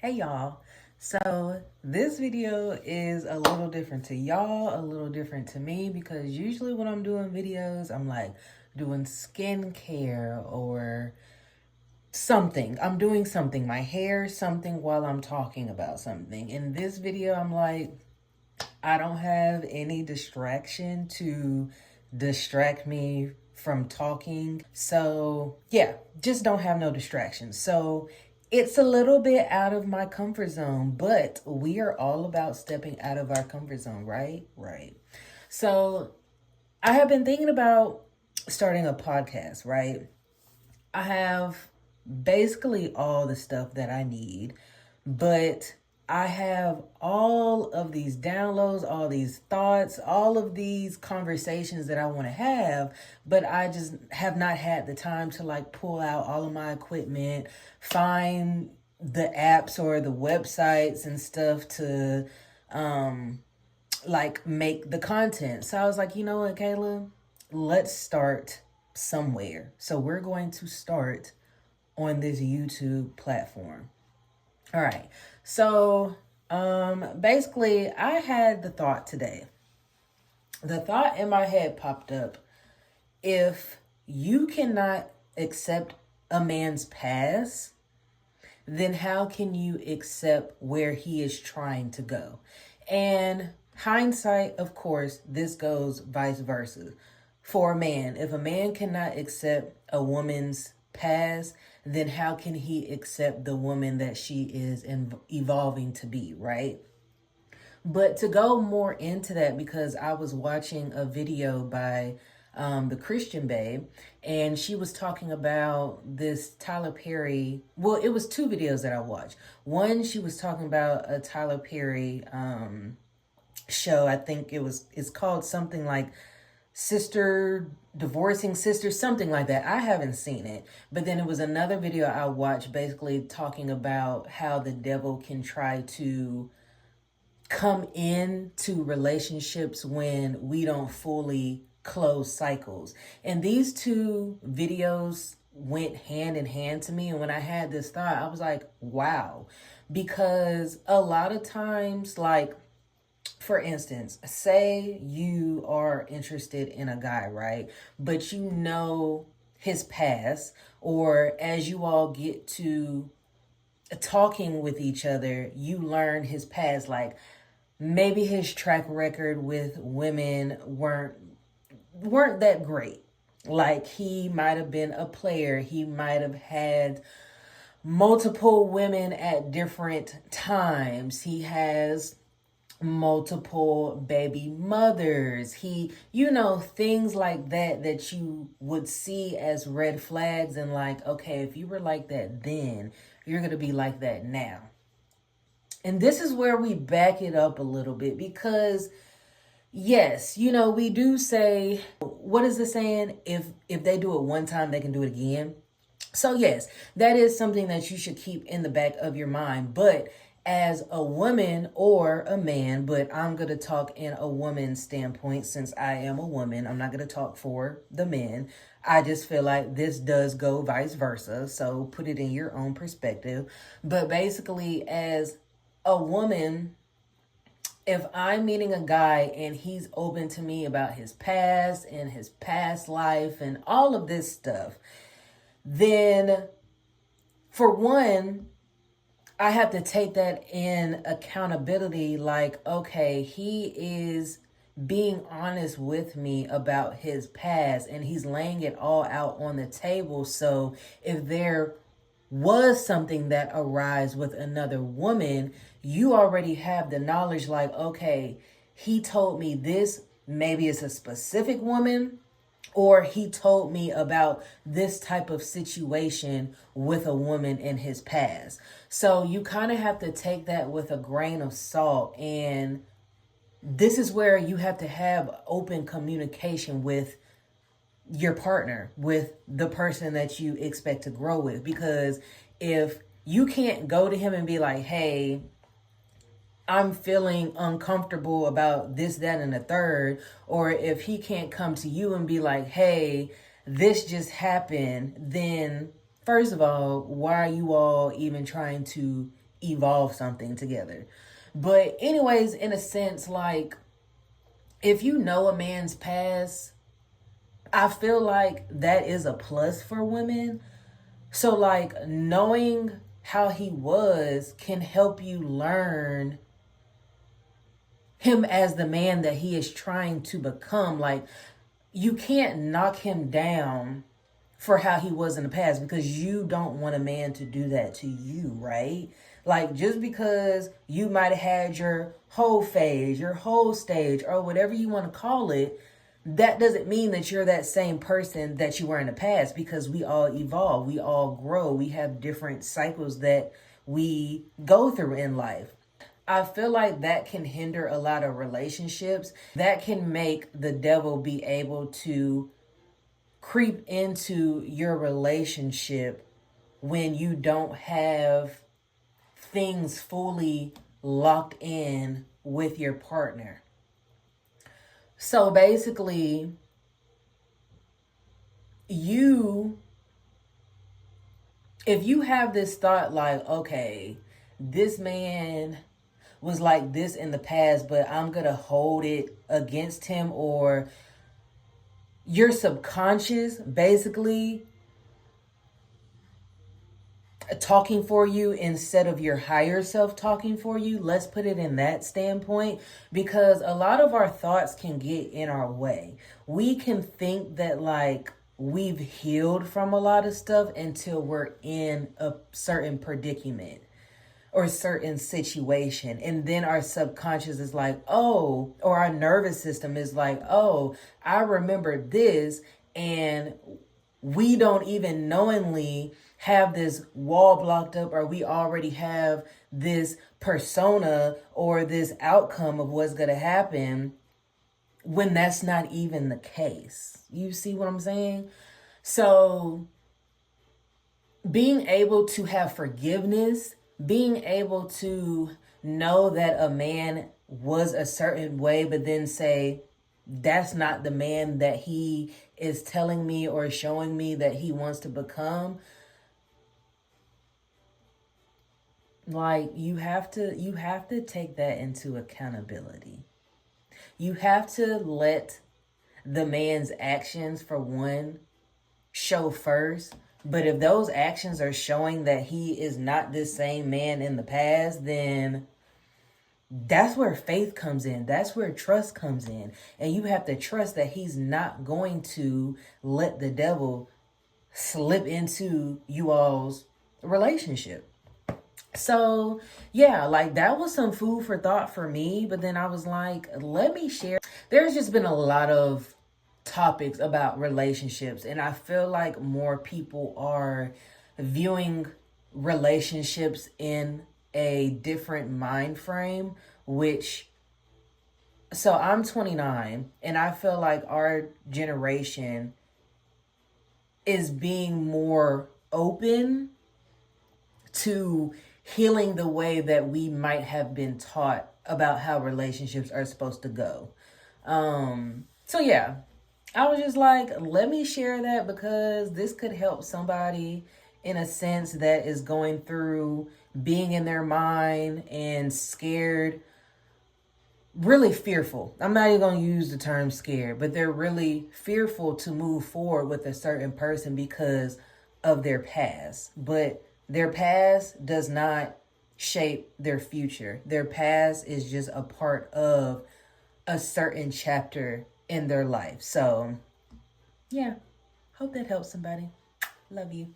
Hey y'all. So this video is a little different to y'all, a little different to me because usually when I'm doing videos, I'm like doing skincare or something. I'm doing something, my hair, something while I'm talking about something. In this video, I'm like, I don't have any distraction to distract me from talking. So, yeah, just don't have no distractions. So, it's a little bit out of my comfort zone, but we are all about stepping out of our comfort zone, right? Right. So, I have been thinking about starting a podcast, right? I have basically all the stuff that I need, but I have all of these downloads, all these thoughts, all of these conversations that I want to have, but I just have not had the time to like pull out all of my equipment, find the apps or the websites and stuff to like make the content. So I was like, you know what, Kayla, let's start somewhere. So we're going to start on this YouTube platform. All right. So basically I had the thought today. The thought in my head popped up. If you cannot accept a man's past, then how can you accept where he is trying to go? And hindsight, of course, this goes vice versa. For a man, if a man cannot accept a woman's past, then how can he accept the woman that she is evolving to be, right? But to go more into that, because I was watching a video by the Christian Babe, and she was talking about this Tyler Perry. Well, it was two videos that I watched. One, she was talking about a Tyler Perry show. I think it's called something like Sister Divorcing Sister, something like that. I haven't seen it. But then it was another video I watched basically talking about how the devil can try to come into relationships when we don't fully close cycles. And these two videos went hand in hand to me. And when I had this thought, I was like, wow. Because a lot of times, like, for instance, say you are interested in a guy, right? But you know his past, or as you all get to talking with each other, you learn his past. Like, maybe his track record with women weren't that great. Like, he might have been a player. He might have had multiple women at different times. He has multiple baby mothers. Things like that you would see as red flags, and like, okay, if you were like that then, you're going to be like that now. And this is where we back it up a little bit because yes, we do say, what is the saying? If they do it one time, they can do it again. So yes, that is something that you should keep in the back of your mind. But as a woman or a man, but I'm going to talk in a woman's standpoint since I am a woman. I'm not going to talk for the men. I just feel like this does go vice versa. So put it in your own perspective. But basically, as a woman, if I'm meeting a guy and he's open to me about his past and his past life and all of this stuff, then for one, I have to take that in accountability. Like, okay, he is being honest with me about his past and he's laying it all out on the table. So if there was something that arise with another woman, you already have the knowledge, like, okay, he told me this, maybe it's a specific woman, or he told me about this type of situation with a woman in his past. So you kind of have to take that with a grain of salt. And this is where you have to have open communication with your partner, with the person that you expect to grow with. Because if you can't go to him and be like, hey, I'm feeling uncomfortable about this, that, and the third, or if he can't come to you and be like, hey, this just happened, then first of all, why are you all even trying to evolve something together. But anyways, in a sense, like, if you know a man's past, I feel like that is a plus for women. So like knowing how he was can help you learn him as the man that he is trying to become. Like, you can't knock him down for how he was in the past, because you don't want a man to do that to you, right? Like, just because you might have had your whole phase, your whole stage, or whatever you want to call it, that doesn't mean that you're that same person that you were in the past, because we all evolve, we all grow, we have different cycles that we go through in life. I feel like that can hinder a lot of relationships. That can make the devil be able to creep into your relationship when you don't have things fully locked in with your partner. So basically, if you have this thought like, okay, this man was like this in the past, but I'm going to hold it against him, or your subconscious basically talking for you instead of your higher self talking for you. Let's put it in that standpoint, because a lot of our thoughts can get in our way. We can think that like we've healed from a lot of stuff until we're in a certain predicament or a certain situation. And then our subconscious is like, oh, or our nervous system is like, oh, I remember this. And we don't even knowingly have this wall blocked up, or we already have this persona or this outcome of what's going to happen, when that's not even the case. You see what I'm saying? So being able to have forgiveness, being able to know that a man was a certain way, but then say, that's not the man that he is telling me or showing me that he wants to become. Like, you have to take that into accountability. You have to let the man's actions, for one, show first. But if those actions are showing that he is not the same man in the past, then that's where faith comes in. That's where trust comes in. And you have to trust that he's not going to let the devil slip into you all's relationship. So yeah, like, that was some food for thought for me. But then I was like, let me share. There's just been a lot of topics about relationships, and I feel like more people are viewing relationships in a different mind frame, which, so I'm 29, and I feel like our generation is being more open to healing the way that we might have been taught about how relationships are supposed to go. So yeah, I was just like, let me share that, because this could help somebody in a sense that is going through being in their mind and scared, really fearful. I'm not even going to use the term scared, but they're really fearful to move forward with a certain person because of their past. But their past does not shape their future. Their past is just a part of a certain chapter in their life. So yeah, hope that helps somebody. Love you.